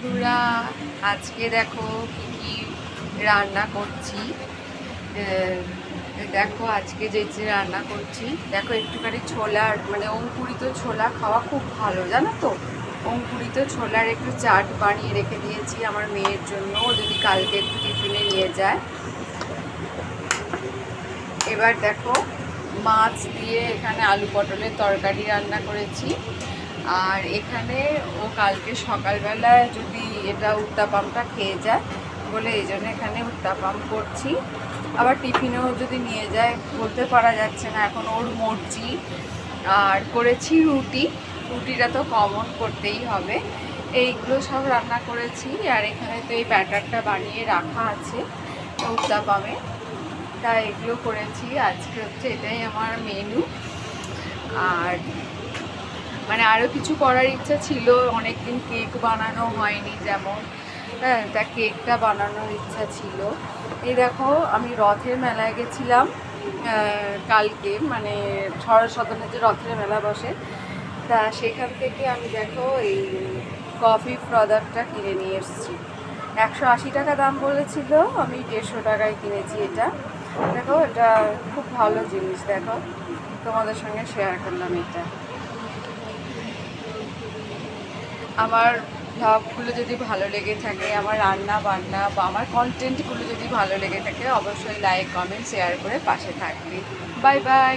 বন্ধুরা, আজকে দেখো কি কি রান্না করছি। দেখো আজকে যে যে রান্না করছি, দেখো একটুখানি ছোলার মানে অঙ্কুরিত ছোলা খাওয়া খুব ভালো, জানো তো। অঙ্কুরিত ছোলার একটু চাট বানিয়ে রেখে দিয়েছি আমার মেয়ের জন্য, ও যদি কালকে একটু টিফিনে নিয়ে যায়। এবার দেখো মাছ দিয়ে এখানে আলু পটলের তরকারি রান্না করেছি। আর এখানে ও কালকে সকালবেলায় যদি এটা উত্তাপামটা খেয়ে যায় বলে এই জন্য এখানে উত্তাপাম করছি। আবার টিফিনেও যদি নিয়ে যায় বলতে পারা যাচ্ছে না, এখন ওর মর্জি। আর করেছি রুটি, রুটিটা তো কমন করতেই হবে। এইগুলো সব রান্না করেছি। আর এখানে তো এই ব্যাটারটা বানিয়ে রাখা আছে উত্তাপামে, তাই এগুলো করেছি। আজকে হচ্ছে এটাই আমার মেনু। আর মানে আরও কিছু করার ইচ্ছা ছিল, অনেকদিন কেক বানানো হয়নি যেমন, হ্যাঁ, তা কেকটা বানানোর ইচ্ছা ছিল। এই দেখো আমি রথের মেলায় গেছিলাম কালকে, মানে শরৎ সদনে যে রথের মেলা বসে, তা সেখান থেকে আমি দেখো এই কফি প্রোডাক্টটা কিনে নিয়ে এসেছি। 180 টাকা দাম বলেছিল, আমি 150 টাকায় কিনেছি এটা। দেখো এটা খুব ভালো জিনিস, দেখো তোমাদের সঙ্গে শেয়ার করলাম এটা। আমার ব্লগগুলো যদি ভালো লেগে থাকে, আমার রান্না বান্না বা আমার কন্টেন্টগুলো যদি ভালো লেগে থাকে, অবশ্যই লাইক কমেন্ট শেয়ার করে পাশে থাকবে। Bye bye.